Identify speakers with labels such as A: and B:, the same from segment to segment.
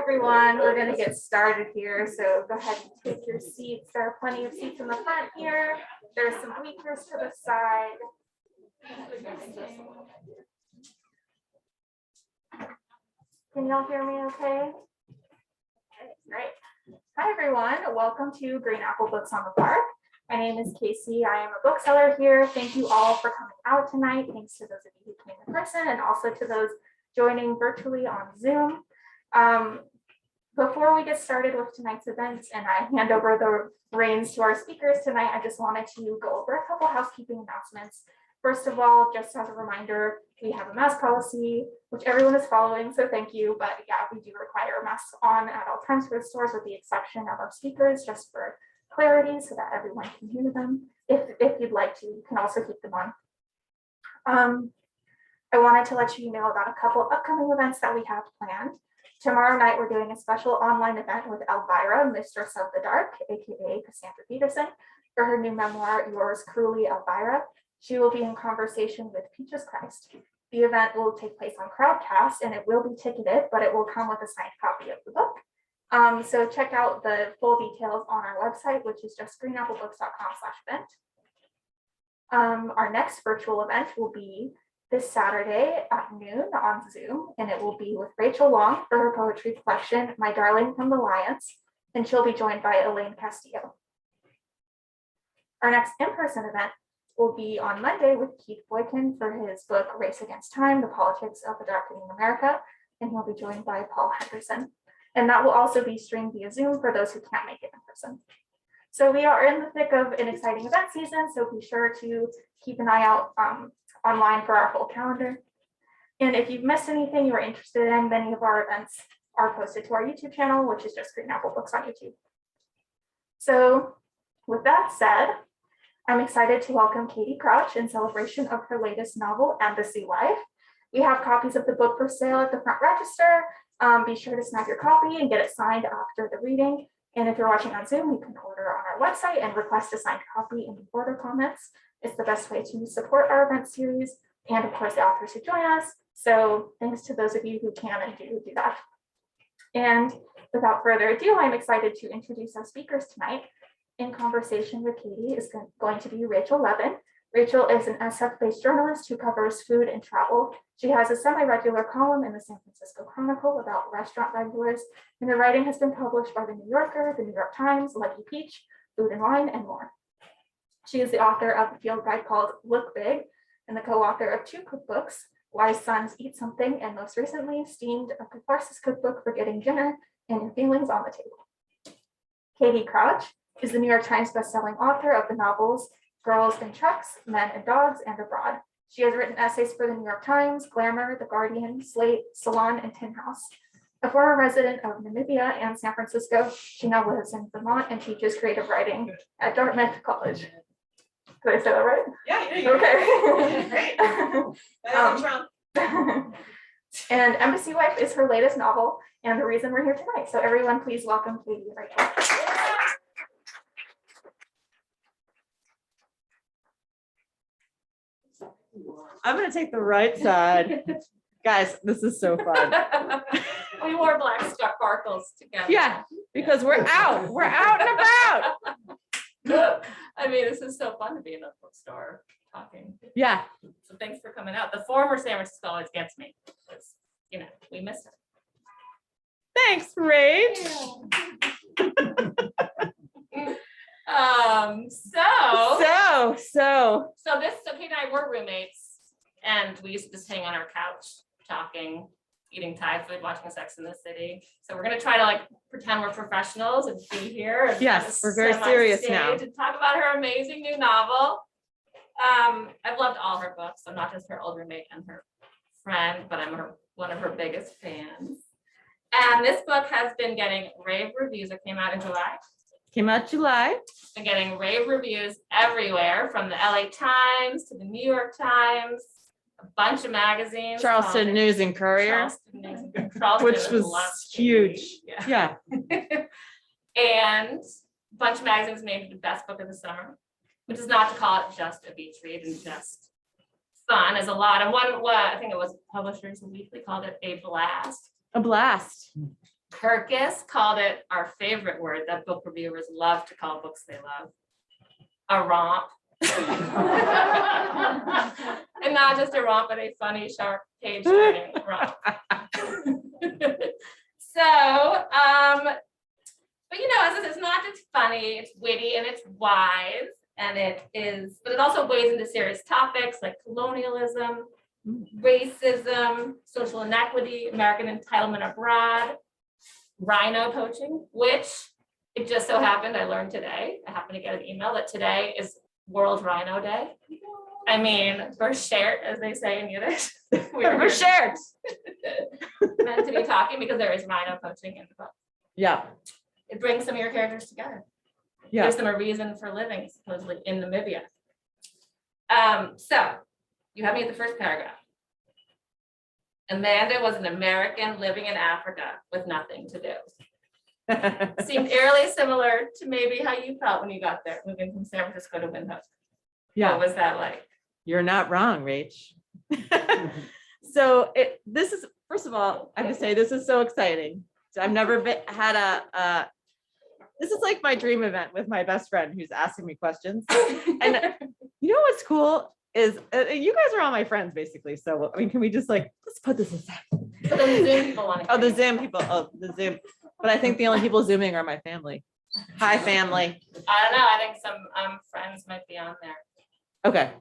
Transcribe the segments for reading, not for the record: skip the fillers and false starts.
A: everyone. We're going to get started here. So go ahead and take your seats. There are plenty of seats in the front here. There's some bleachers to the side. Can y'all hear me okay? Okay, great. Hi, everyone. Welcome to Green Apple Books on the Park. My name is Casey. I am a bookseller here. Thank you all for coming out tonight. Thanks to those of you who came in person and also to those joining virtually on Zoom. Before we get started with tonight's events and I hand over the reins to our speakers tonight, I just wanted to go over a couple housekeeping announcements. First of all, just as a reminder, we have a mask policy, which everyone is following, so thank you. But yeah, we do require masks on at all times for the stores with the exception of our speakers, just for clarity so that everyone can hear them. If you'd like to, you can also keep them on. I wanted to let you know about a couple upcoming events that we have planned. Tomorrow night, we're doing a special online event with Elvira, Mistress of the Dark, aka Cassandra Peterson, for her new memoir, Yours Cruelly, Elvira. She will be in conversation with Peaches Christ. The event will take place on Crowdcast and it will be ticketed, but it will come with a signed copy of the book. So check out the full details on our website, which is just greenapplebooks.com/event. Our next virtual event will be this Saturday at noon on Zoom, and it will be with Rachel Long for her poetry collection, My Darling from the Lions, and she'll be joined by Elaine Castillo. Our next in-person event will be on Monday with Keith Boykin for his book, Race Against Time, The Politics of a Darkening America, and he'll be joined by Paul Henderson. And that will also be streamed via Zoom for those who can't make it in person. So we are in the thick of an exciting event season, so be sure to keep an eye out online for our full calendar. And if you've missed anything you are interested in, many of our events are posted to our YouTube channel, which is just Green Apple Books on YouTube. So with that said, I'm excited to welcome Katie Crouch in celebration of her latest novel, Embassy Wife. We have copies of the book for sale at the front register. Be sure to snag your copy and get it signed after the reading. And if you're watching on Zoom, you can order on our website and request a signed copy in the order comments. It's the best way to support our event series and of course the authors who join us. So thanks to those of you who can and do that. And without further ado, I'm excited to introduce our speakers tonight. In conversation with Katie is going to be Rachel Levin. Rachel is an SF-based journalist who covers food and travel. She has a semi-regular column in the San Francisco Chronicle about restaurant regulars, and her writing has been published by The New Yorker, The New York Times, Lucky Peach, Food and Wine, and more. She is the author of the field guide called Look Big, and the co-author of 2 cookbooks, Wise Sons Eat Something, and most recently, Steamed, a catharsis cookbook for getting dinner and your feelings on the table. Katie Crouch is the New York Times bestselling author of the novels Girls in Trucks, Men and Dogs, and Abroad. She has written essays for the New York Times, Glamour, The Guardian, Slate, Salon, and Tin House. A former resident of Namibia and San Francisco, she now lives in Vermont and teaches creative writing at Dartmouth College. Did I say that right?
B: Yeah, you did.
A: Okay.
B: Great.
A: And Embassy Wife is her latest novel and the reason we're here tonight. So everyone, please welcome Katie and Rachel.
C: I'm going to take the right side. Guys, this is so fun.
B: We wore black sparkles together.
C: Yeah, because we're out. We're out and about.
B: I mean, this is so fun to be in a bookstore talking.
C: Yeah.
B: So thanks for coming out. The former San Francisco always gets me because, you know, we miss it.
C: Thanks, Rach.
B: So Kate and I were roommates, and we used to just hang on our couch, talking, eating Thai food, watching Sex in the City. So we're gonna try to like pretend we're professionals and be here. And
C: Yes, we're very serious now.
B: To talk about her amazing new novel. I've loved all her books. I'm not just her old roommate and her friend, but I'm one of her biggest fans. And this book has been getting rave reviews. It came out in July.
C: Came out July.
B: Been getting rave reviews everywhere, from the LA Times to the New York Times, a bunch of magazines.
C: Charleston News and Courier, which was huge. Yeah.
B: And a bunch of magazines named the best book of the summer, which is not to call it just a beach read and just fun, as a lot of I think it was Publishers Weekly called it a blast.
C: A blast.
B: Kirkus called it our favorite word that book reviewers love to call books they love, a romp. And not just a romp, but a funny, sharp, page-turning romp. So, but as it's not just funny, it's witty and it's wise, and but it also wades into serious topics like colonialism, racism, social inequity, American entitlement abroad, rhino poaching, which it just so happened I learned today. I happened to get an email that today is World Rhino Day. I mean, verschert, as they say in Yiddish.
C: Verschert.
B: Meant to be talking because there is rhino poaching in the book.
C: Yeah.
B: It brings some of your characters together.
C: Yeah.
B: Gives them a reason for living, supposedly, in Namibia. So, you have me at the first paragraph. Amanda was an American living in Africa with nothing to do. Seemed eerily similar to maybe how you felt when you got there, moving from San Francisco to Windhoek.
C: Yeah.
B: What was that like?
C: You're not wrong, Rach. So this is, first of all, I have to say, this is so exciting. So I've never had this is like my dream event with my best friend who's asking me questions. And you know what's cool is you guys are all my friends basically. So, I mean, can we just let's put this aside.
B: But the Zoom people want to.
C: Oh, the Zoom people. Oh, the Zoom. But I think the only people Zooming are my family. Hi, family.
B: I don't know. I think some friends might be on there.
C: Okay.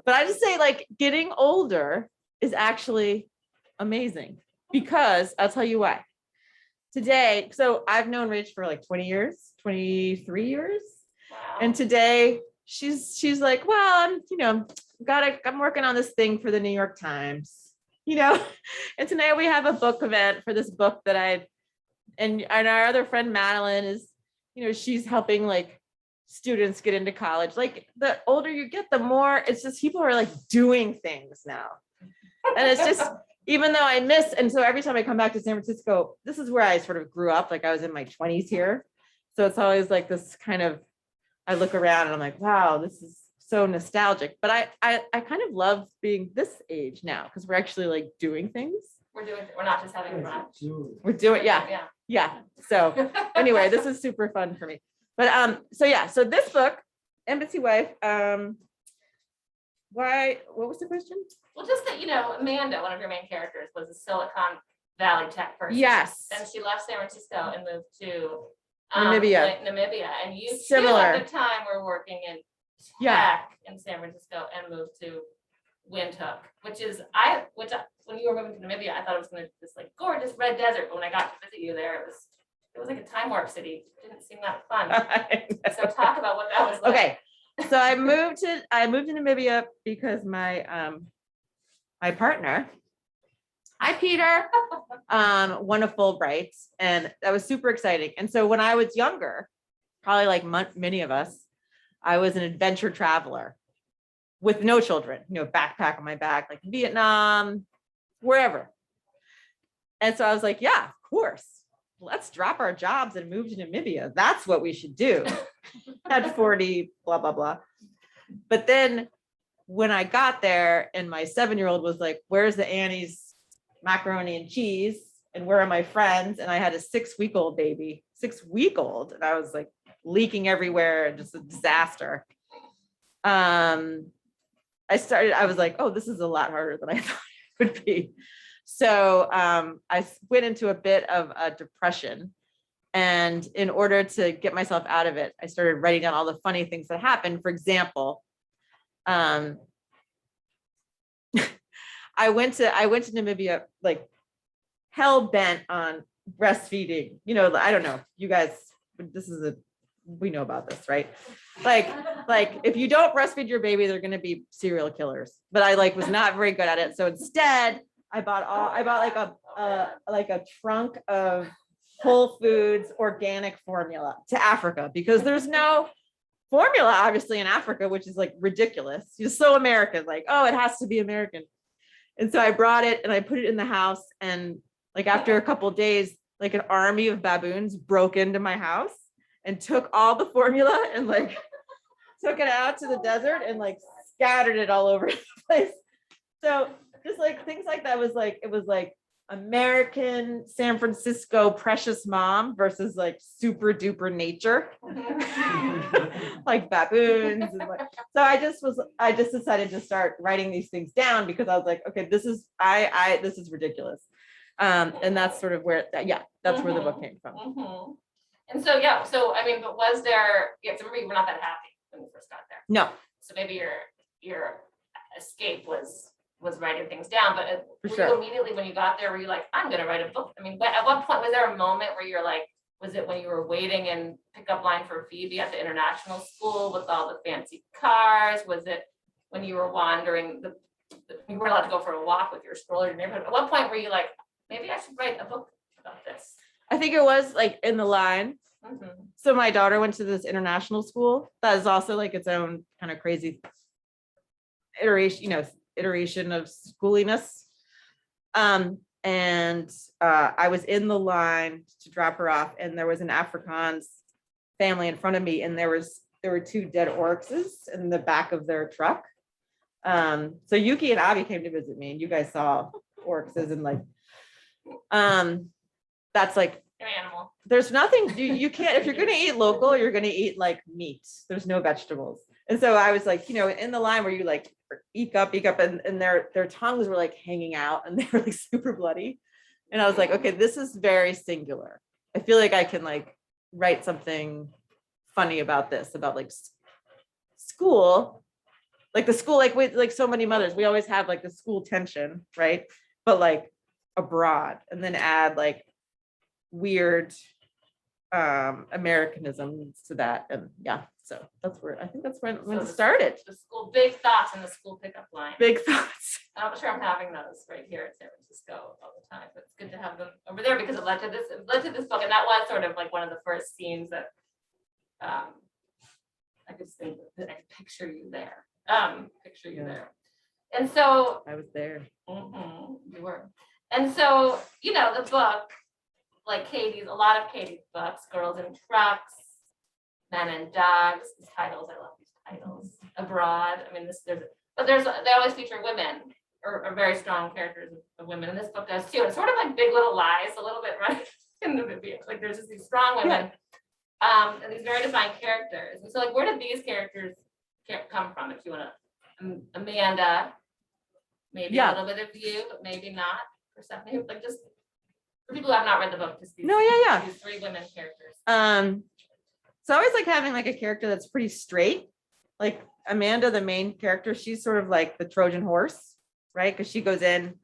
C: But I just say getting older is actually amazing because I'll tell you why. Today, so I've known Rach for 20 years, 23 years.
B: Wow.
C: And today she's like, well, I'm working on this thing for the New York Times, and today we have a book event for this book that and our other friend Madeline is, she's helping students get into college. The older you get, the more it's just people are doing things now. And it's just, even though I miss, and so every time I come back to San Francisco, this is where I sort of grew up. I was in my 20s here. So it's always this kind of, I look around and I'm like, wow, this is so nostalgic. But I kind of love being this age now because we're actually doing things.
B: We're not just having fun.
C: We're doing, yeah. So anyway, this is super fun for me. But so this book, Embassy Wife, what was the question?
B: Well, just that, Amanda, one of your main characters, was a Silicon Valley tech person.
C: Yes.
B: And she left San Francisco and moved to
C: Namibia.
B: And you
C: Similar.
B: too at the time were working in tech in San Francisco and moved to Windhoek, which when you were moving to Namibia, I thought it was going to be this gorgeous red desert. But when I got to visit you there, it was like a time warp city. It didn't seem that fun. So talk about what that was like.
C: Okay. So I moved to Namibia because my partner, hi Peter, won a Fulbright, and that was super exciting. And so when I was younger, probably many of us, I was an adventure traveler with no children, backpack on my back, Vietnam, wherever. And so I was like, yeah, of course. Let's drop our jobs and move to Namibia. That's what we should do. At 40, blah, blah, blah. But then when I got there and my 7-year-old was like, where's the Annie's macaroni and cheese? And where are my friends? And I had a 6-week-old baby, 6-week-old. And I was leaking everywhere and just a disaster. I was like, oh, this is a lot harder than I thought it would be. So I went into a bit of a depression. And in order to get myself out of it, I started writing down all the funny things that happened. For example, I went to Namibia hell bent on breastfeeding. I don't know, you guys, we know about this, right? If you don't breastfeed your baby, they're going to be serial killers. But I was not very good at it. So instead, I bought a trunk of Whole Foods organic formula to Africa because there's no formula obviously in Africa, which is ridiculous. You're so American, oh, it has to be American. And so I brought it and I put it in the house, and after a couple of days, an army of baboons broke into my house and took all the formula and took it out to the desert and scattered it all over the place. So just things like that was it was American San Francisco precious mom versus like super duper nature, like baboons. And like, so I just decided to start writing these things down because I was like, okay, this is ridiculous. And that's sort of where, that's where the book came from.
B: And so, yeah, so I mean, but was there, so maybe you were not that happy when you first got there.
C: No,
B: So maybe your escape was writing things down, but
C: For
B: were
C: sure.
B: you immediately when you got there, were you like, I'm gonna write a book? I mean, at what point was there a moment where you're like, was it when you were waiting in pickup line for Phoebe at the international school with all the fancy cars? Was it when you were wandering you weren't allowed to go for a walk with your stroller in your neighborhood? At what point were you like, maybe I should write a book about this?
C: I think it was like in the line.
B: Mhm.
C: So my daughter went to this international school that is also like its own kind of crazy iteration of schooliness. And I was in the line to drop her off, and there was an Afrikaans family in front of me, and there were 2 dead oryxes in the back of their truck. So Yuki and Avi came to visit me, and you guys saw oryxes, and like, that's like,
B: An animal.
C: there's nothing you can't, if you're going to eat local, you're going to eat like meat. There's no vegetables. And so I was like, in the line where you like eke up, and their tongues were like hanging out, and they were like super bloody. And I was like, okay, this is very singular. I feel like I can like write something funny about this, about like school, like the school, like with like so many mothers, we always have like the school tension, right? But like abroad, and then add like weird Americanisms to that. And so that's where I think that's when it started.
B: The school, big thoughts in the school pickup line.
C: Big thoughts.
B: I'm sure I'm having those right here in San Francisco all the time, but it's good to have them over there because it led to this book. And that was sort of like one of the first scenes that I could think that I could picture you there. There. And so
C: I was there.
B: you were. And so, the book, like a lot of Katie's books, Girls in Trucks, Men and Dogs, these titles, I love these titles. Abroad, I mean, they always feature women or very strong characters of women, and this book does too. It's sort of like Big Little Lies, a little bit, right? In Namibia, like there's just these strong women, and these very defined characters. And so, like, where did these characters come from? If you want to, Amanda, maybe a little bit of you, but maybe not. Persephone, like just for people who have not read the book, just these, these 3 women characters.
C: So I always like having like a character that's pretty straight. Like Amanda, the main character, she's sort of like the Trojan horse, right? Because she goes in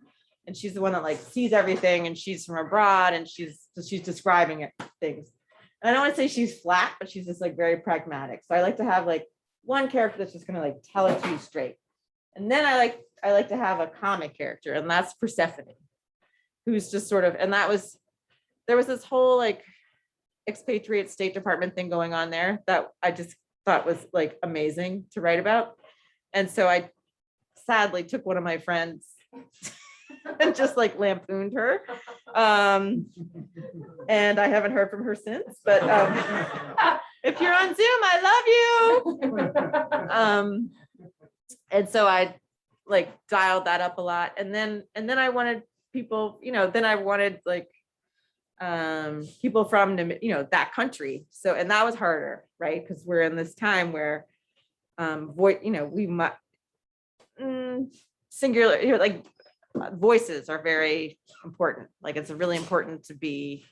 C: and she's the one that like sees everything, and she's from abroad, and she's describing things. And I don't want to say she's flat, but she's just like very pragmatic. So I like to have like one character that's just gonna like tell it to you straight. And then I like to have a comic character, and that's Persephone, who's just sort of, and there was this whole like expatriate State Department thing going on there that I just thought was like amazing to write about. And so I sadly took one of my friends and just like lampooned her. And I haven't heard from her since, but if you're on Zoom, I love you. And so I like dialed that up a lot. And then I wanted people, then I wanted like people from, that country. So, and that was harder, right? Because we're in this time where, we might, singular, like voices are very important. Like it's really important to be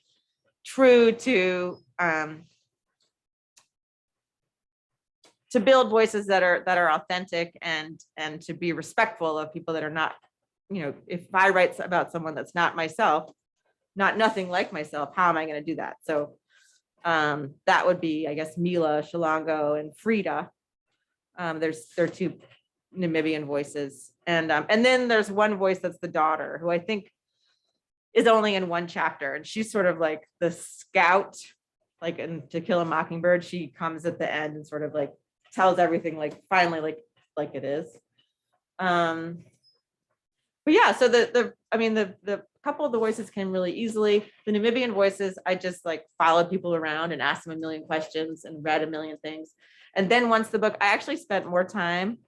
C: true to build voices that are authentic and to be respectful of people that are not, if I write about someone that's not myself, nothing like myself, how am I going to do that? So that would be, I guess, Mila, Shalongo, and Frida. They're 2 Namibian voices. And then there's one voice that's the daughter, who I think is only in 1 chapter. And she's sort of like the scout, like in To Kill a Mockingbird. She comes at the end and sort of like tells everything like finally like it is. But yeah, so the couple of the voices came really easily. The Namibian voices, I just like followed people around and asked them a million questions and read a million things. And then once the book, I actually spent more time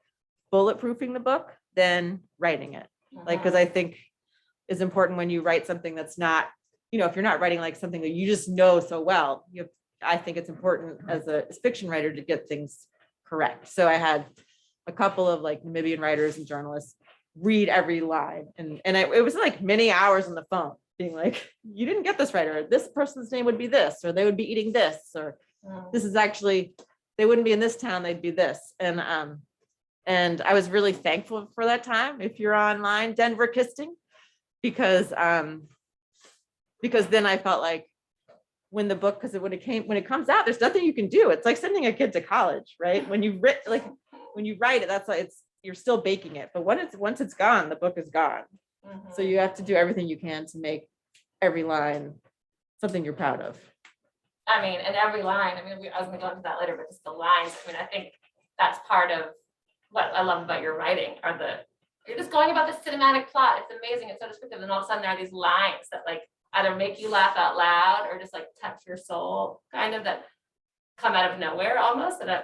C: bulletproofing the book than writing it. Like, because I think is important when you write something that's not, if you're not writing like something that you just know so well, I think it's important as a fiction writer to get things correct. So I had a couple of like Namibian writers and journalists read every line, and it was like many hours on the phone being like, you didn't get this right, or this person's name would be this, or they would be eating this, or this is actually, they wouldn't be in this town, they'd be this. And I was really thankful for that time. If you're online, Denver Kisting, because then I felt like when the book, because when it comes out, there's nothing you can do. It's like sending a kid to college, right? When you write it, that's why you're still baking it. But once it's gone, the book is gone. So you have to do everything you can to make every line something you're proud of.
B: I mean, and every line, I was gonna go into that later, but just the lines, I think that's part of what I love about your writing, you're just going about the cinematic plot. It's amazing, it's so descriptive, and all of a sudden there are these lines that like either make you laugh out loud or just like touch your soul, kind of, that come out of nowhere almost. And I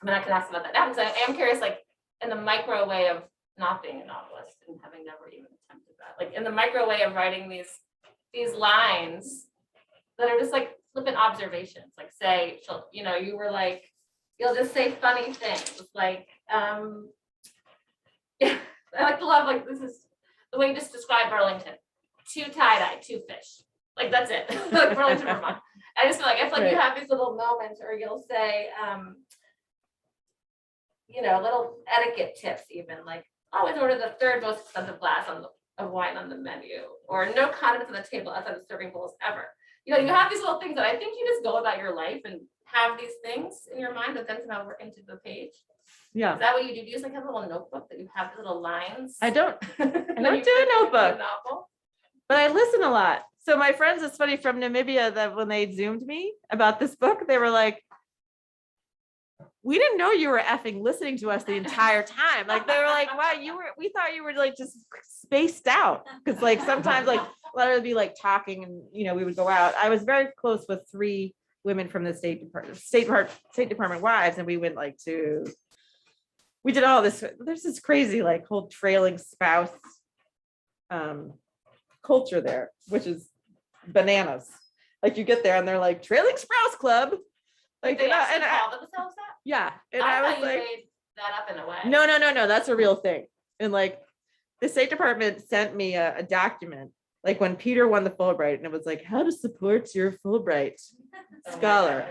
B: can ask about that now, because I am curious, like in the micro way of not being a novelist and having never even attempted that, like in the micro way of writing these lines that are just like flippant observations, like say, you were like, you'll just say funny things, like, yeah, I like to love, like, this is the way you just describe Burlington, 2 tie-dye, 2 fish, like that's it, like Burlington, Vermont. I feel like
C: Right.
B: You have these little moments, or you'll say, little etiquette tips, even like always order the 3rd most expensive glass of wine on the menu, or no condiments on the table outside the serving bowls ever. You have these little things that I think you just go about your life and have these things in your mind that then somehow work into the page.
C: Yeah.
B: Is that what you do? Do you just like have a little notebook that you have the little lines?
C: I don't
B: I
C: don't do a notebook, but I listen a lot. So my friends, it's funny, from Namibia, that when they Zoomed me about this book, they were like, we didn't know you were effing listening to us the entire time. Like they were like, wow, we thought you were like just spaced out. Cause like sometimes like a lot of be like talking and, we would go out. I was very close with 3 women from the State Department wives. And we went we did all this. There's this crazy like whole trailing spouse culture there, which is bananas. Like you get there and they're like trailing spouse club. Like
B: they actually call themselves that?
C: Yeah. And
B: I
C: I was
B: thought you
C: like,
B: made that up in a way.
C: no, that's a real thing. And like the State Department sent me a document, like when Peter won the Fulbright, and it was like, how to support your Fulbright scholar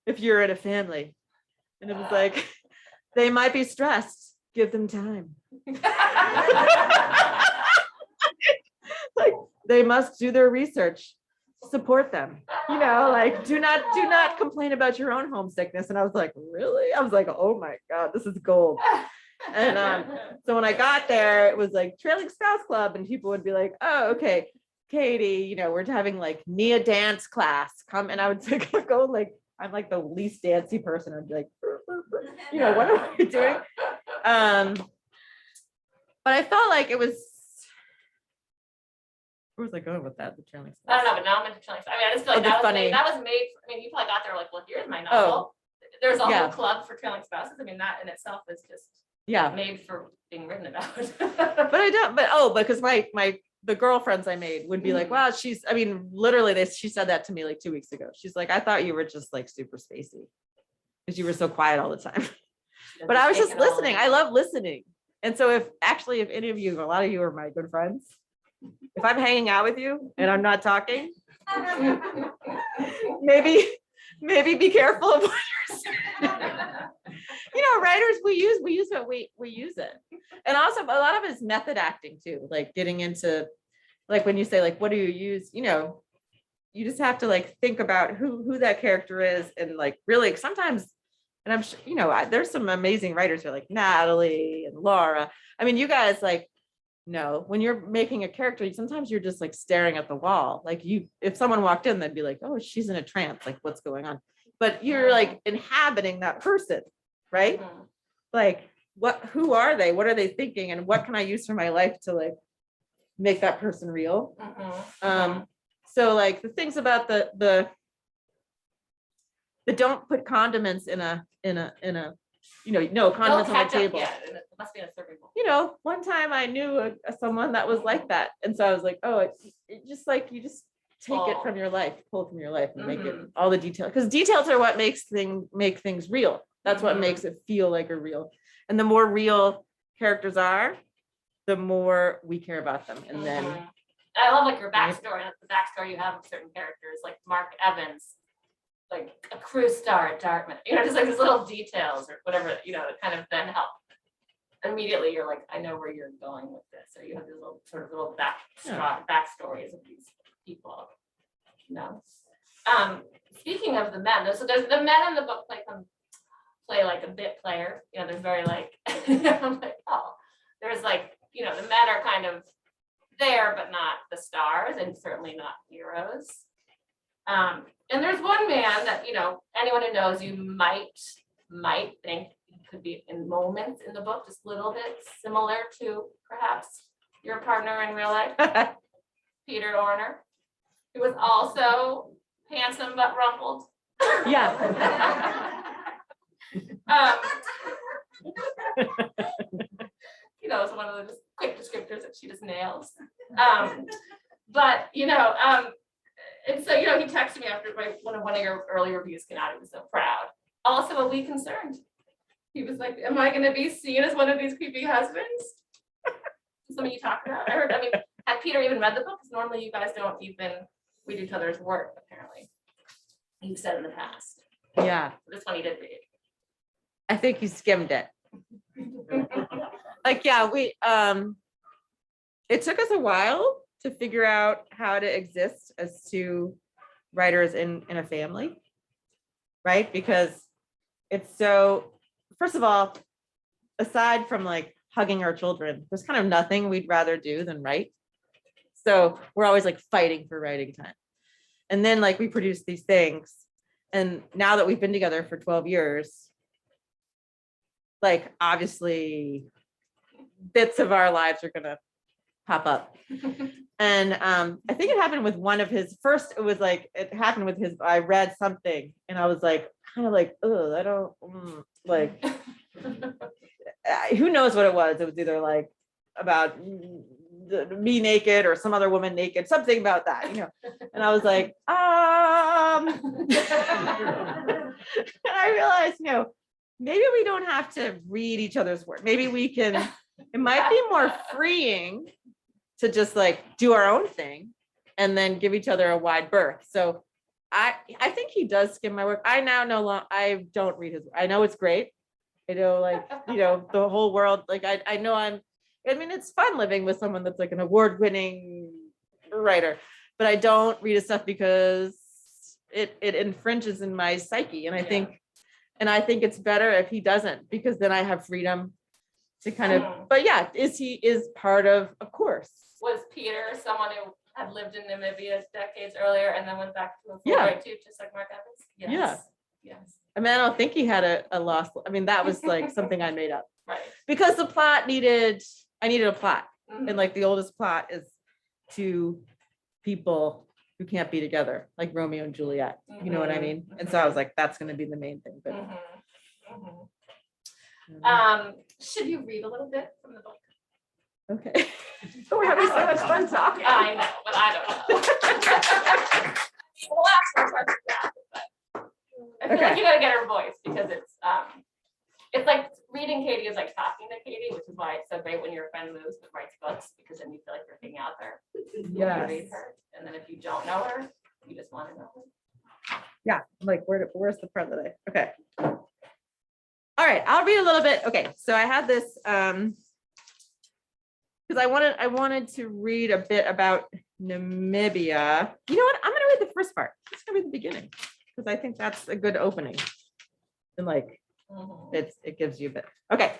C: if you're in a family. And it was like, they might be stressed, give them time. Like they must do their research, support them, like do not complain about your own homesickness. And I was like, really? I was like, oh my God, this is gold. And so when I got there, it was like trailing spouse club, and people would be like, oh, okay, Katie, we're having like Nia dance class, come. And I would go like, I'm like the least dancey person. I'd be like, what are we doing? But I felt like it was, where was I going with that? The trailing spouse.
B: I don't know, but now I'm into trailing spouse. I just feel like that was made, you probably got there like, well, here's my novel. There's a whole club for trailing spouses. That in itself is just made for being written about.
C: But I don't, because the girlfriends I made would be like, wow, literally she said that to me like 2 weeks ago. She's like, I thought you were just like super spacey because you were so quiet all the time. But I was just listening. I love listening. And so if any of you, a lot of you are my good friends, if I'm hanging out with you and I'm not talking, maybe be careful of what you're saying. Writers, we use what we use it. And also a lot of it is method acting too, like getting into, like when you say like, what do you use? You just have to like think about who that character is, and like really sometimes, and I'm sure, there's some amazing writers who are like Natalie and Laura. You guys like, when you're making a character, sometimes you're just like staring at the wall. Like if someone walked in, they'd be like, oh, she's in a trance, like what's going on? But you're like inhabiting that person, right? Like who are they? What are they thinking? And what can I use for my life to like make that person real? So like the things about the don't put condiments in a no
B: No
C: condiments on the
B: ketchup
C: table.
B: yet, and it must be in a serving bowl.
C: One time I knew someone that was like that. And so I was like, oh, it's just like, you just take it from your life, pull it from your life and make it all the detail. Because details are what make things real. That's what makes it feel like a real. And the more real characters are, the more we care about them. And then
B: I love like your backstory, the backstory you have of certain characters, like Mark Evans, like a crew star at Dartmouth, just like these little details or whatever, that kind of then help. Immediately you're like, I know where you're going with this, or you have these little backstories of these people. Speaking of the men, so there's the men in the book play like a bit player. There's very like, I'm like, oh, there's like, the men are kind of there, but not the stars, and certainly not heroes. And there's one man that, anyone who knows you might think could be in moments in the book, just little bit similar to perhaps your partner in real life, Peter Orner, who was also handsome but rumpled.
C: yeah.
B: It's one of those quick descriptors that she just nails. And so, he texted me after one of your early reviews came out. He was so proud. Also a wee concerned. He was like, am I going to be seen as one of these creepy husbands? Something you talked about. Had Peter even read the book? Because normally you guys don't even read each other's work, apparently. You've said in the past.
C: Yeah.
B: This one he did read.
C: I think you skimmed it. Like, yeah, it took us a while to figure out how to exist as two writers in a family, right? Because it's so, first of all, aside from like hugging our children, there's kind of nothing we'd rather do than write. So we're always like fighting for writing time. And then like we produce these things. And now that we've been together for 12 years, like obviously bits of our lives are gonna pop up. And I think it happened with one of his first, it happened with his, I read something and I was like, kind of like, oh, I don't like, who knows what it was? It was either like about me naked or some other woman naked, something about that, and I was like, and I realized, maybe we don't have to read each other's work. Maybe we can, it might be more freeing to just like do our own thing and then give each other a wide berth. So I think he does skim my work. I now no longer, I don't read his, I know it's great. I know like, the whole world, like I know it's fun living with someone that's like an award-winning writer, but I don't read his stuff because it infringes in my psyche. And I think it's better if he doesn't, because then I have freedom to kind of, but yeah, he is part of course.
B: Was Peter someone who had lived in Namibia decades earlier and then went back to a full
C: Yeah.
B: too, just like Mark Evans?
C: Yes.
B: Yes.
C: I mean, I don't think he had a lost, that was like something I made up.
B: Right.
C: Because the plot I needed a plot.
B: Mhm.
C: And like the oldest plot is two people who can't be together, like Romeo and Juliet. You know what I mean? And so I was like, that's going to be the main thing. But
B: should you read a little bit from the book?
C: okay. Oh, we're having so much fun talking.
B: I know, but I don't know. We'll ask her questions after, but I feel like you gotta get her voice because it's like reading Katie is like talking to Katie, which is why it's so great when your friend moves but writes books, because then you feel like you're hanging out there.
C: Yes.
B: You read her, and then if you don't know her, you just want to know her.
C: Yeah, like where's the president? Okay. All right, I'll read a little bit. Okay, so I had this because I wanted to read a bit about Namibia. You know what? I'm gonna read the first part. I'm just gonna read the beginning because I think that's a good opening. And like it gives you a bit. Okay.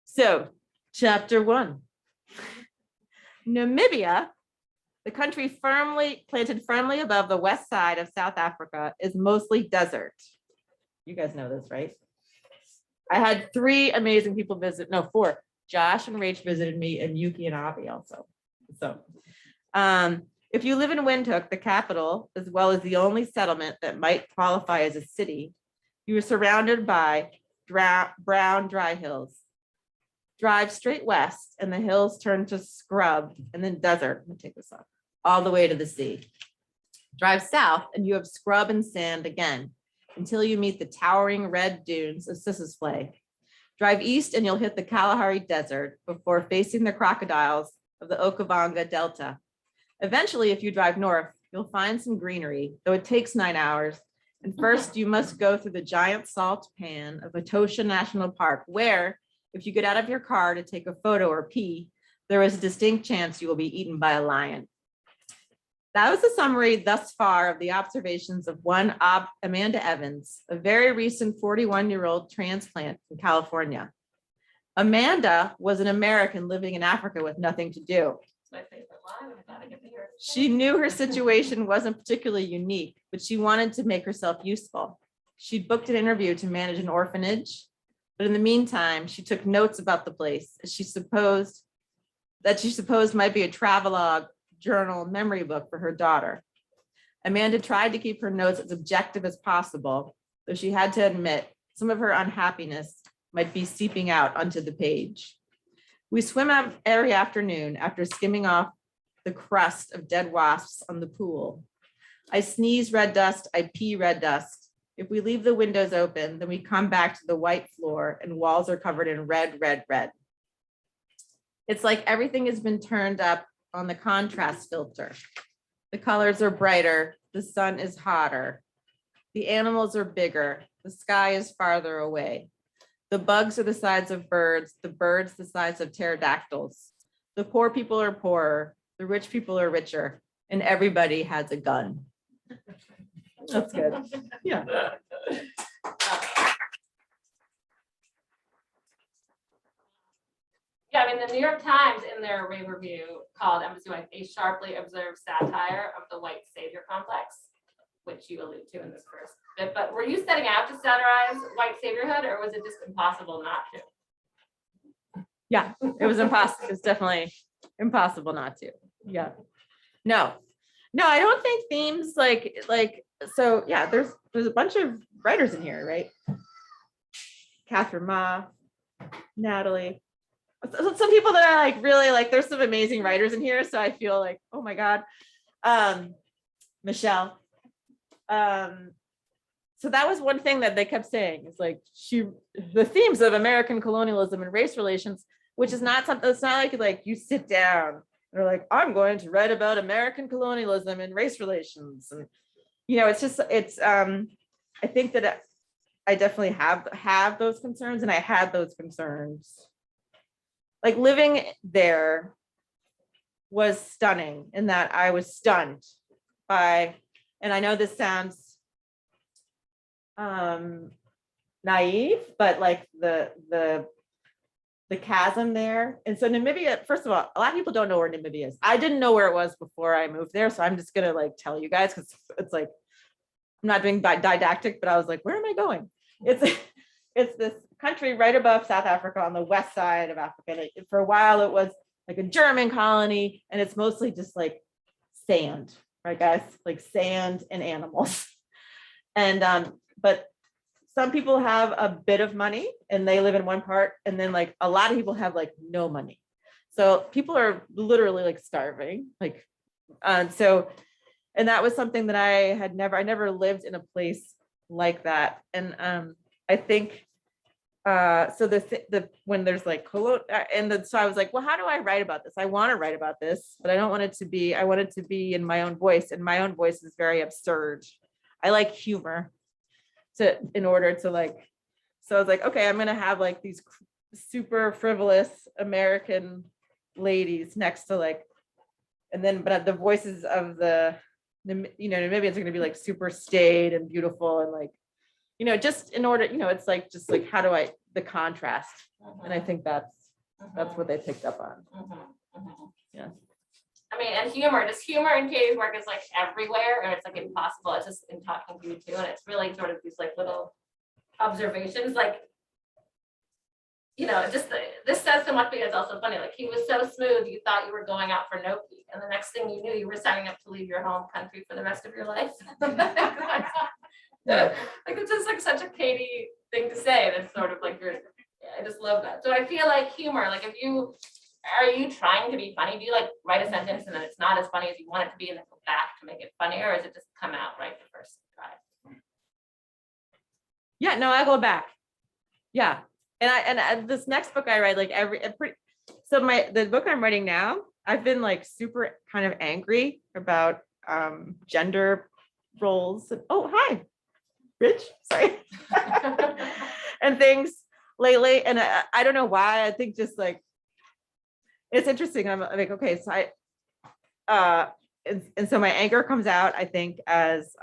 C: So chapter 1. Namibia, the country planted firmly above the west side of South Africa, is mostly desert. You guys know this, right? I had 3 amazing people visit, no, 4. Josh and Rach visited me, and Yuki and Avi also. So if you live in Windhoek, the capital, as well as the only settlement that might qualify as a city, you are surrounded by brown dry hills. Drive straight west and the hills turn to scrub and then desert. Let me take this off. All the way to the sea. Drive south and you have scrub and sand again until you meet the towering red dunes of Sissusflay. Drive east and you'll hit the Kalahari Desert before facing the crocodiles of the Okavango Delta. Eventually, if you drive north, you'll find some greenery, though it takes 9 hours. And first, you must go through the giant salt pan of Etosha National Park, where, if you get out of your car to take a photo or pee, there is a distinct chance you will be eaten by a lion. That was a summary thus far of the observations of one Amanda Evans, a very recent 41-year-old transplant from California. Amanda was an American living in Africa with nothing to do.
B: My favorite line. I gotta get here.
C: She knew her situation wasn't particularly unique, but she wanted to make herself useful. She'd booked an interview to manage an orphanage, but in the meantime, she took notes about the place she supposed might be a travelogue, journal, memory book for her daughter. Amanda tried to keep her notes as objective as possible, though she had to admit some of her unhappiness might be seeping out onto the page. We swim out every afternoon after skimming off the crust of dead wasps on the pool. I sneeze red dust, I pee red dust. If we leave the windows open, then we come back to the white floor and walls are covered in red, red, red. It's like everything has been turned up on the contrast filter. The colors are brighter, the sun is hotter, the animals are bigger, the sky is farther away. The bugs are the size of birds, the birds the size of pterodactyls. The poor people are poorer, the rich people are richer, and everybody has a gun. That's good. Yeah.
B: Yeah, I mean, the New York Times in their rave review called Embassy Wife a sharply observed satire of the white savior complex, which you allude to in this first bit. But were you setting out to satirize white saviorhood, or was it just impossible not to?
C: Yeah, it was impossible. It's definitely impossible not to. Yeah. No, I don't think themes so yeah, there's a bunch of writers in here, right? Catherine Ma, Natalie. Some people that I like really like, there's some amazing writers in here. So I feel like, oh my God. Michelle. So that was one thing that they kept saying is like the themes of American colonialism and race relations, which is not something, it's not like you sit down and they're like, I'm going to write about American colonialism and race relations. And, I think that I definitely have those concerns, and I had those concerns. Like living there was stunning in that I was stunned by, and I know this sounds naive, but like the chasm there. And so Namibia, first of all, a lot of people don't know where Namibia is. I didn't know where it was before I moved there. So I'm just gonna like tell you guys, because it's like, I'm not doing didactic, but I was like, where am I going? It's this country right above South Africa on the west side of Africa. And for a while it was like a German colony, and it's mostly just like sand, right guys? Like sand and animals. And but some people have a bit of money and they live in one part, and then like a lot of people have like no money. So people are literally like starving. Like and that was something that I never lived in a place like that. And I think so when there's like so I was like, well, how do I write about this? I want to write about this, but I want it to be in my own voice, and my own voice is very absurd. I like humor in order to like, so I was like, okay, I'm gonna have like these super frivolous American ladies next to like, and then but the voices of the Namibians are gonna be like super staid and beautiful, and like, just in order, it's like just like how do I the contrast, and I think that's what they picked up on. Yeah.
B: I mean, and humor in Katie's work is like everywhere, and it's like impossible. It's just in talking to you too, and it's really sort of these like little observations, like, this says so much, because it's also funny. Like he was so smooth, you thought you were going out for Noki, and the next thing you knew, you were signing up to leave your home country for the rest of your life. Like it's just like such a Katie thing to say. That's sort of like I just love that. So I feel like humor, like are you trying to be funny? Do you like write a sentence and then it's not as funny as you want it to be and then go back to make it funnier, or is it just come out right the first try?
C: Yeah, no, I go back. Yeah. And this next book I write, like the book I'm writing now, I've been like super kind of angry about gender roles. Oh, hi, Rich, sorry. And things lately. And I don't know why. I think just like, it's interesting. I'm like, okay, so and so my anger comes out, I think, as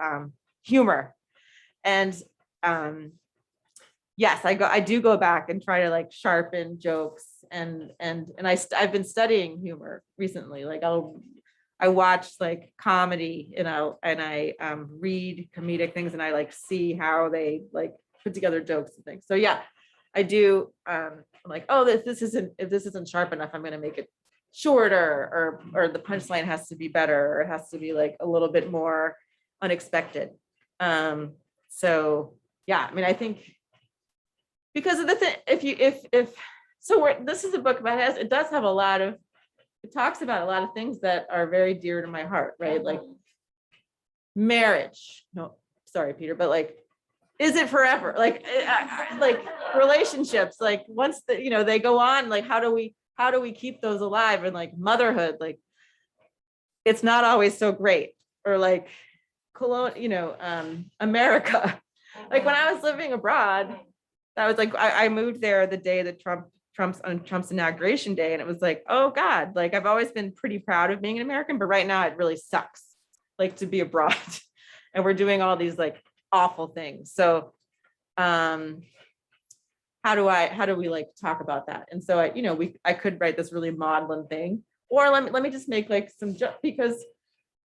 C: humor. And yes, I do go back and try to like sharpen jokes and I've been studying humor recently. Like I watch like comedy and I read comedic things and I like see how they like put together jokes and things. So yeah, I do. I'm like, oh, if this isn't sharp enough, I'm going to make it shorter, or the punchline has to be better, or it has to be like a little bit more unexpected. So yeah, I mean, I think because of the thing, this is a book about it does have it talks about a lot of things that are very dear to my heart, right? Like marriage. No, sorry, Peter, but like, is it forever? Like relationships, like once they go on, like how do we keep those alive? And like motherhood, like it's not always so great. Or like America. Like when I was living abroad, that was like I moved there the day that Trump's inauguration day, and it was like, oh God, like I've always been pretty proud of being an American, but right now it really sucks, like to be abroad, and we're doing all these like awful things. So, how do we like talk about that? And so I could write this really maudlin thing, or let me just make like some joke, because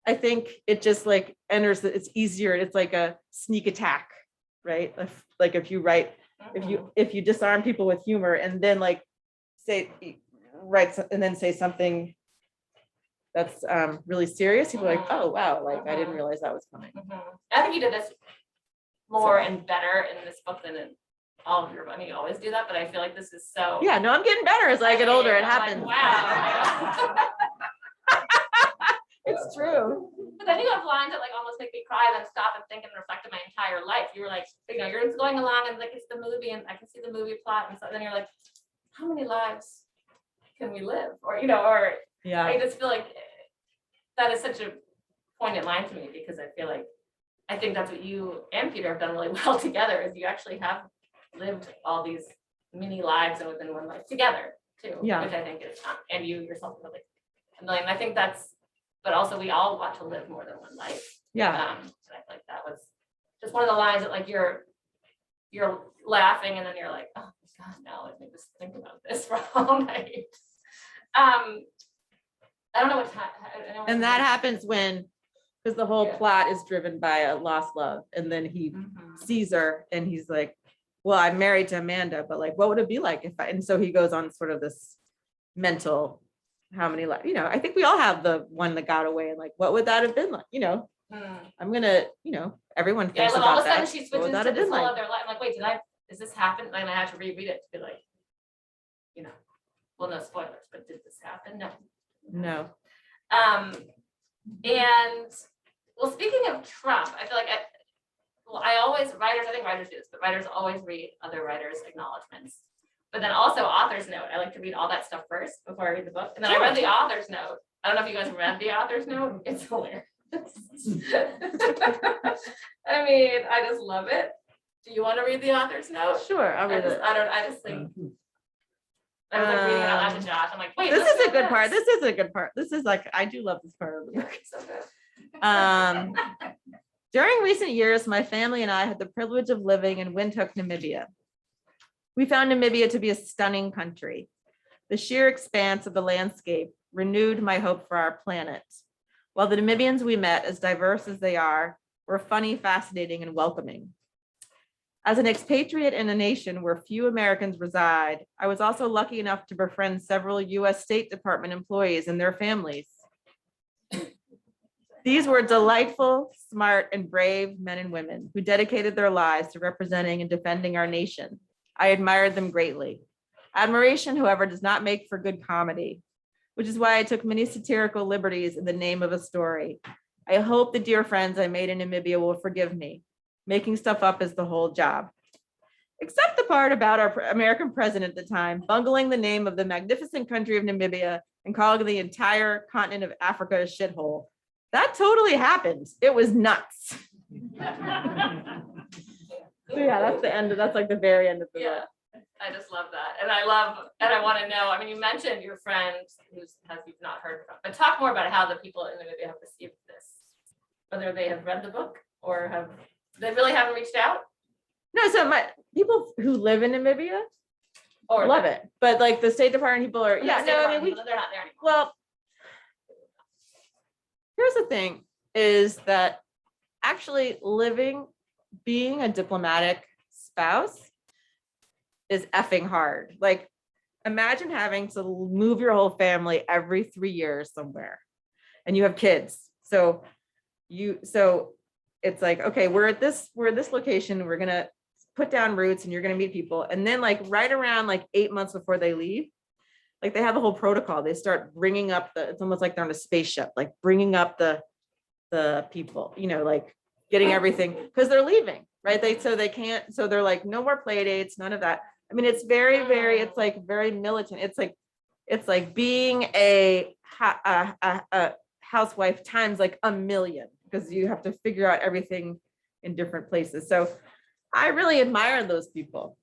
C: I think it just like it's easier. It's like a sneak attack, right? Like if you write. If you disarm people with humor and then like write and then say something that's really serious, people are like, oh wow, like I didn't realize that was coming.
B: I think you did this more and better in this book than in all of your money. You always do that, but I feel like this is so.
C: Yeah, no, I'm getting better as I get older. It happens.
B: Like, wow.
C: It's true.
B: But then you have lines that like almost make me cry, then stop and think and reflect on my entire life. You were like, you're just going along and like it's the movie and I can see the movie plot, and so then you're like, how many lives can we live? Or or
C: yeah,
B: I just feel like that is such a poignant line to me, because I feel like I think that's what you and Peter have done really well together, is you actually have lived all these mini lives and within one life together too.
C: Yeah.
B: Which I think is and you yourself are like a million. I think that's. But also we all want to live more than one life.
C: Yeah.
B: And I feel like that was just one of the lines that like you're laughing and then you're like, oh my God, now let me just think about this for all night. I don't know what time.
C: And that happens because the whole plot is driven by a lost love, and then he sees her and he's like, well, I'm married to Amanda, but like, what would it be like if and so he goes on sort of this mental. How many I think we all have the one that got away, and like, what would that have been like? I'm gonna, everyone thinks
B: all
C: about
B: of a sudden
C: that.
B: she switches to this whole other life. I'm like, wait, does this happen? And I had to reread it to be like, well, no spoilers, but did this happen? No. And well, speaking of Trump, I feel like I think writers do this, but writers always read other writers' acknowledgements. But then also author's note. I like to read all that stuff first before I read the book. And then I read the author's note. I don't know if you guys read the author's note. It's hilarious. I mean, I just love it. Do you want to read the author's note?
C: Sure, I'll read it.
B: I just think. I was like reading it out loud to Josh. I'm like, wait.
C: This is a good part. This is a good part. This is like, I do love this part of the book.
B: So good.
C: During recent years, my family and I had the privilege of living in Windhoek, Namibia. We found Namibia to be a stunning country. The sheer expanse of the landscape renewed my hope for our planet. While the Namibians we met, as diverse as they are, were funny, fascinating, and welcoming. As an expatriate in a nation where few Americans reside, I was also lucky enough to befriend several US State Department employees and their families. These were delightful, smart, and brave men and women who dedicated their lives to representing and defending our nation. I admired them greatly. Admiration, however, does not make for good comedy, which is why I took many satirical liberties in the name of a story. I hope the dear friends I made in Namibia will forgive me. Making stuff up is the whole job. Except the part about our American president at the time, bungling the name of the magnificent country of Namibia and calling the entire continent of Africa a shithole. That totally happened. It was nuts. So yeah, that's the end. That's like the very end of the book.
B: Yeah, I just love that. And I want to know, I mean, you mentioned your friend you've not heard from, but talk more about how the people in Namibia have received this. Whether they have read the book or they really haven't reached out?
C: No, so my people who live in Namibia
B: Or
C: love it. But like the State Department people are,
B: they're
C: yeah, no, I mean,
B: they're not there anymore.
C: well, here's the thing is that actually being a diplomatic spouse is effing hard. Like, imagine having to move your whole family every 3 years somewhere and you have kids. So it's like, okay, we're at this location, we're going to put down roots and you're going to meet people. And then like right around like 8 months before they leave, like they have a whole protocol. They start bringing up it's almost like they're on a spaceship, like bringing up the people, like getting everything because they're leaving, right? So they're like, no more play dates, none of that. I mean, it's very, very, it's like very militant. It's like being a housewife times like a million because you have to figure out everything in different places. So I really admire those people.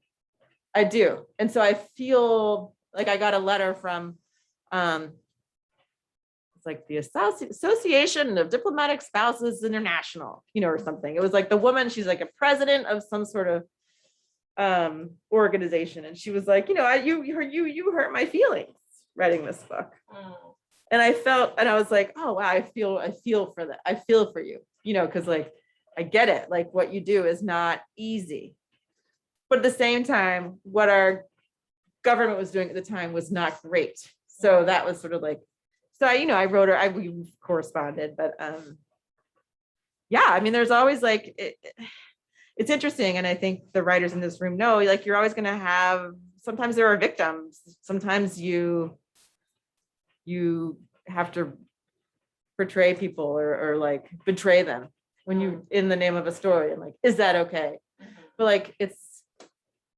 C: I do. And so I feel like I got a letter from, it's like the Association of Diplomatic Spouses International, or something. It was like the woman, she's like a president of some sort of organization. And she was like, you hurt my feelings writing this book. And I was like, oh wow, I feel for that. I feel for you, because like I get it. Like what you do is not easy. But at the same time, what our government was doing at the time was not great. So that was sort of like, so I wrote her, we corresponded, but yeah, I mean, there's always like, it's interesting. And I think the writers in this room know, like, you're always going to have, sometimes there are victims. Sometimes you have to portray people or like betray them when you in the name of a story, and like, is that okay? But like, it's,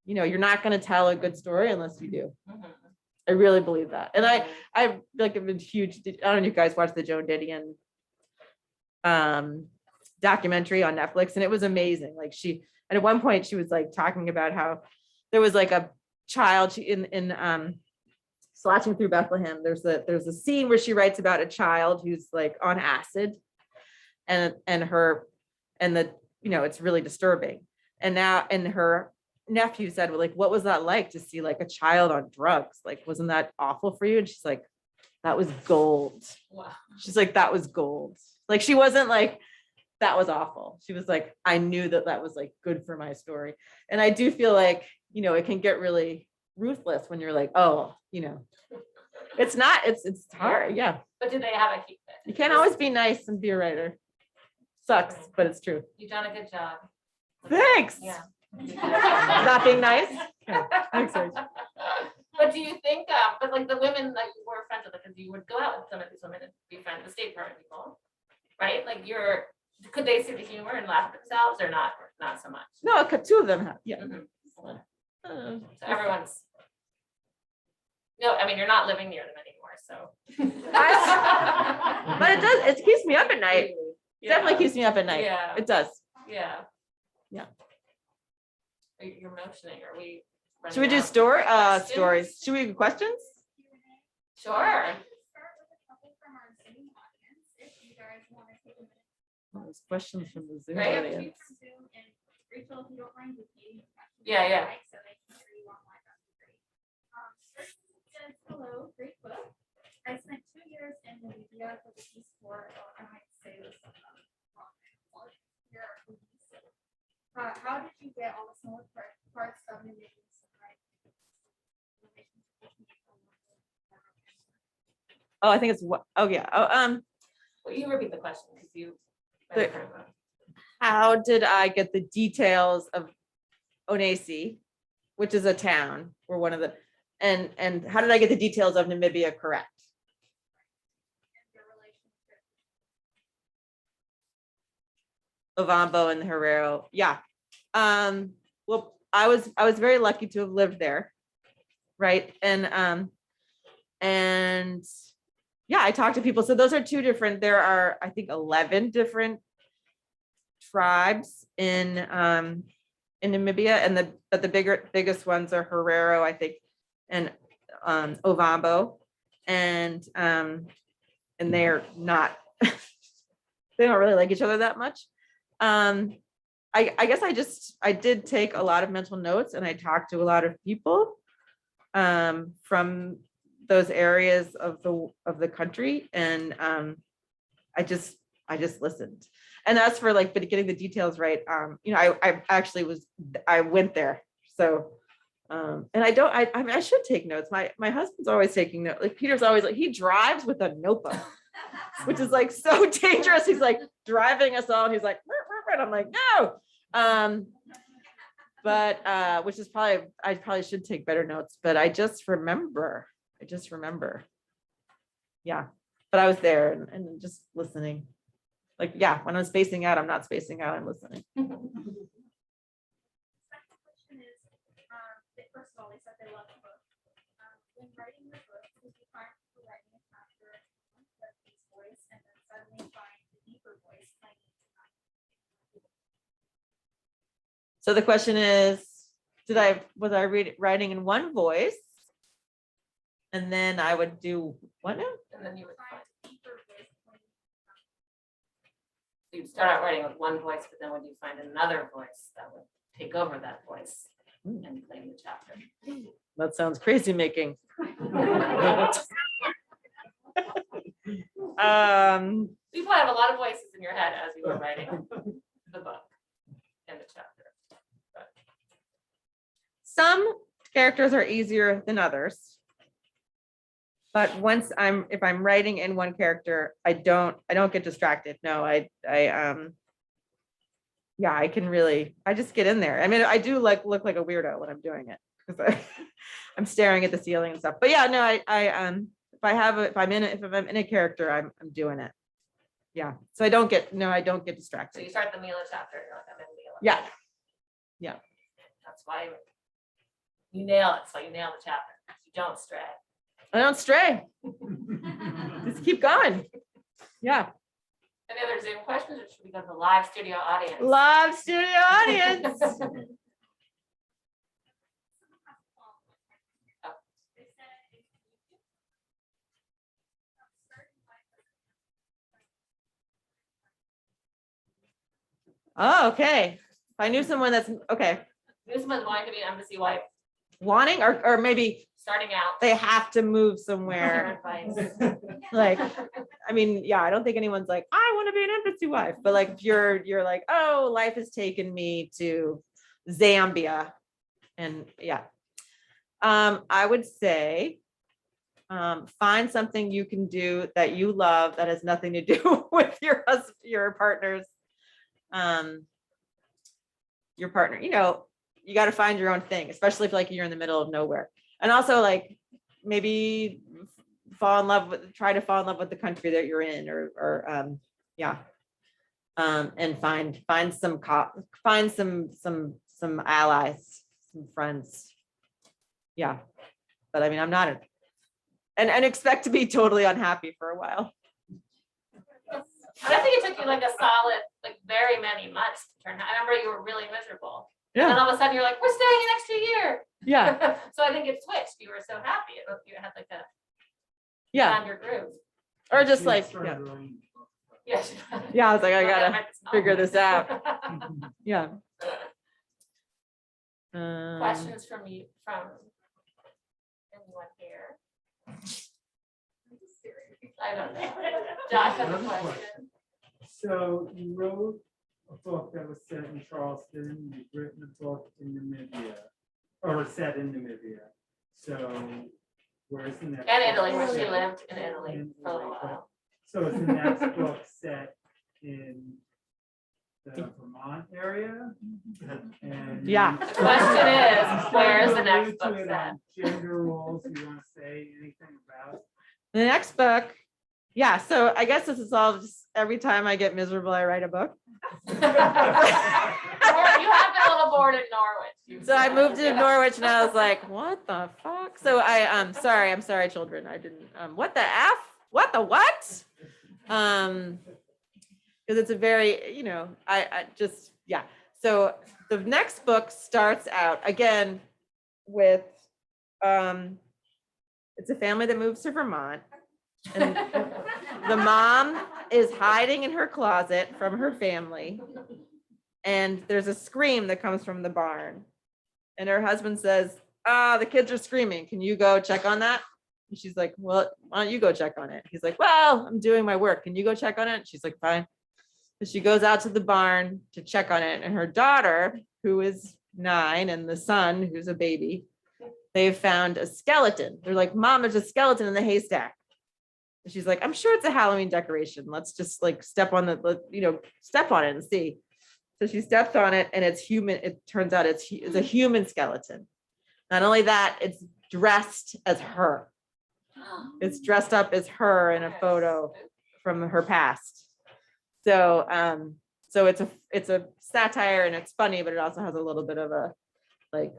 C: you're not going to tell a good story unless you do. I really believe that. And I like have been huge. I don't know if you guys watched the Joan Didion documentary on Netflix, and it was amazing. Like and at one point she was like talking about how there was like a child in Slashing Through Bethlehem. There's a scene where she writes about a child who's like on acid, and it's really disturbing. And her nephew said, well, like, what was that like to see like a child on drugs? Like, wasn't that awful for you? And she's like, that was gold.
B: Wow.
C: She's like, that was gold. Like, she wasn't like, that was awful. She was like, I knew that was like good for my story. And I do feel like, it can get really ruthless when you're like, oh, it's not, it's hard. Yeah.
B: But do they have a keep it?
C: You can't always be nice and be a writer. Sucks, but it's true.
B: You've done a good job.
C: Thanks.
B: Yeah.
C: Not being nice. Yeah. Thanks, Rachel.
B: But do you think, but like the women that you were friends with, because you would go out with some of these women and be friends with State Department people, right? Like could they see the humor and laugh at themselves or not so much?
C: No, two of them have. Yeah.
B: So everyone's. No, I mean, you're not living near them anymore, so.
C: But it keeps me up at night.
B: Yeah.
C: Definitely keeps me up at night.
B: Yeah.
C: It does.
B: Yeah.
C: Yeah.
B: You're motioning. Are we?
C: Should we do
B: questions?
C: stories? Should we do questions?
B: Sure.
C: Oh, there's questions from the Zoom
B: Right.
C: audience.
D: Rachel, if you don't mind repeating the question.
B: Yeah.
D: So they can hear you online, that'd be great. First says, hello, great book. I spent 2 years in Namibia for the Peace Corps, or I might say this wrong. How did you get all the smaller parts of Namibia?
C: Oh, I think it's what? Oh yeah. Oh,
B: Well, you repeat the question. you?
C: The- How did I get the details of Onesi, which is a town, or one of the, and how did I get the details of Namibia correct?
D: And your relationship.
C: Ovambo and Herrero, yeah. Well, I was very lucky to have lived there, right? And yeah, I talked to people. So those are two different. There are, I think, 11 different tribes in Namibia, and the biggest ones are Herrero, I think, and Ovambo, and they're not. They don't really like each other that much. I guess I did take a lot of mental notes, and I talked to a lot of people from those areas of the country, and I just listened. And that's for like, but getting the details right. You know, I went there, so and I should take notes. My husband's always taking notes. Like Peter's always like, he drives with a notebook, which is like so dangerous. He's like driving us all, and he's like, and I'm like, no. But which is probably, I probably should take better notes, but I just remember. Yeah, but I was there and just listening. Like, yeah, when I'm spacing out, I'm not spacing out, I'm listening.
D: Second question is, first of all, they said they love the book. When writing the book, did you find for writing a chapter that his voice and then suddenly find the deeper voice playing into
C: So the question is, was I writing in one voice? And then I would do what now?
B: And then you would
D: find
B: find,
D: the deeper voice playing
B: you'd start out writing with one voice, but then when you find another voice that would take over that voice and claim the chapter.
C: That sounds crazy making.
B: You probably have a lot of voices in your head as you were writing the book and the chapter.
C: Some characters are easier than others. But if I'm writing in one character, I don't get distracted. No, yeah, I just get in there. I mean, I do like look like a weirdo when I'm doing it because I'm staring at the ceiling and stuff. But yeah, no, if I'm in a character, I'm doing it. Yeah. So I don't get
B: So
C: distracted.
B: you start the Mila chapter, you're like, I'm in Mila.
C: Yeah. Yeah.
B: That's why you nail it. So you nail the chapter. You don't stray.
C: I don't stray. Just keep going. Yeah.
B: Any other Zoom questions, or should we go to the live studio audience?
C: Live studio audience. Oh, okay. If I knew someone that's okay,
B: This one's wanting to be an embassy wife,
C: wanting or maybe
B: starting out.
C: they have to move
B: Share
C: somewhere.
B: advice.
C: Like, I mean, yeah, I don't think anyone's like, I want to be an embassy wife, but like if you're like, oh, life has taken me to Zambia. And yeah. I would say find something you can do that you love that has nothing to do with your husband, your partner's your partner. You know, you got to find your own thing, especially if like you're in the middle of nowhere. And also like maybe try to fall in love with the country that you're in, or yeah. And find some allies, some friends. Yeah. But I mean, I'm not and expect to be totally unhappy for a while.
B: But I think it took you like a solid, like very many months to turn. I remember you were really miserable. And then
C: Yeah.
B: all of a sudden you're like, we're staying an extra year.
C: Yeah.
B: So I think it switched. You were so happy. You had like a
C: Yeah.
B: found your groove.
C: Or just like, yeah.
B: Yes.
C: Yeah. I was like, I gotta figure this out. Yeah.
B: Questions from you, from anyone here? I don't know. Josh has a question.
E: So you wrote a book that was set in Charleston, you've written a book in Namibia, or set in Namibia. So where's the next?
B: And Italy,
E: book
B: where she
E: set?
B: lived in Italy
E: In
B: for a little
E: Italy, but-
B: while.
E: So is the next book set in the Vermont area. And
C: Yeah.
B: Question is, where is the next
E: allude
B: book
E: to it
B: set?
E: on Gender roles, you want to say anything about?
C: The next book, yeah, so I guess this is all just every time I get miserable, I write a book.
B: Or you have been a little bored in Norwich.
C: So I moved to Norwich and I was like, what the fuck? So I'm sorry, children. I didn't, what the F? What the what? Because it's a very, you know, I just, yeah. So the next book starts out again with, it's a family that moves to Vermont. And the mom is hiding in her closet from her family. And there's a scream that comes from the barn. And her husband says, the kids are screaming. Can you go check on that? And she's like, well, why don't you go check on it? He's like, well, I'm doing my work. Can you go check on it? And she's like, fine. So she goes out to the barn to check on it. And her daughter, who is 9, and the son, who's a baby, they've found a skeleton. They're like, Mom, there's a skeleton in the haystack. And she's like, I'm sure it's a Halloween decoration. Let's just like step on it and see. So she steps on it and it's human. It turns out it's a human skeleton. Not only that, it's dressed as her. It's dressed up as her in a photo from her past. So it's a satire and it's funny, but it also has a little bit of a like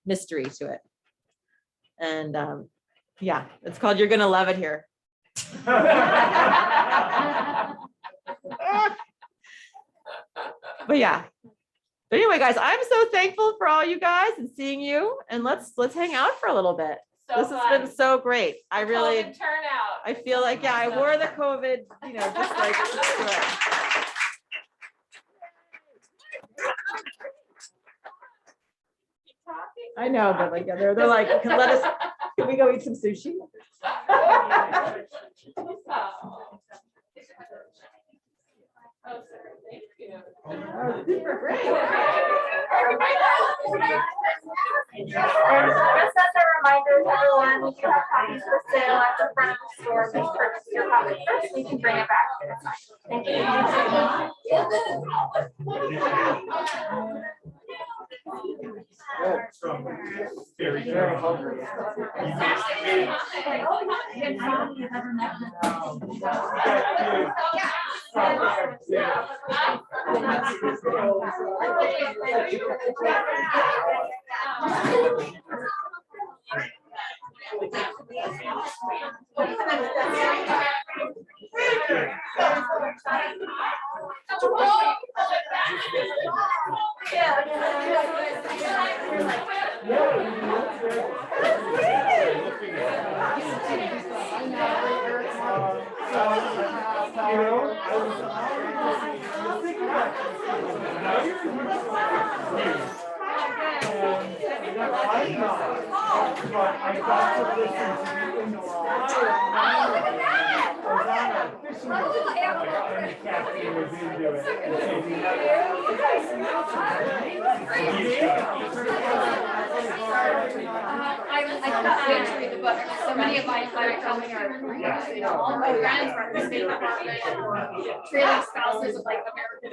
C: mystery to it. And yeah, it's called You're Gonna Love It Here. But yeah. But anyway, guys, I'm so thankful for all you guys and seeing you. And let's hang out for a little bit. This has been so great. I really
B: turnout.
C: I feel like, yeah, I wore the COVID, you know, just like I know, but like, yeah, they're like, can we go eat some sushi? Super great.
A: Just as a reminder to everyone, we do have copies for sale at the front of the store. Please purchase your copy first. We can bring it back to the site. Thank you.
E: Very
D: I went to read the book. So many of my colleagues are all my friends represent trailing spouses of like American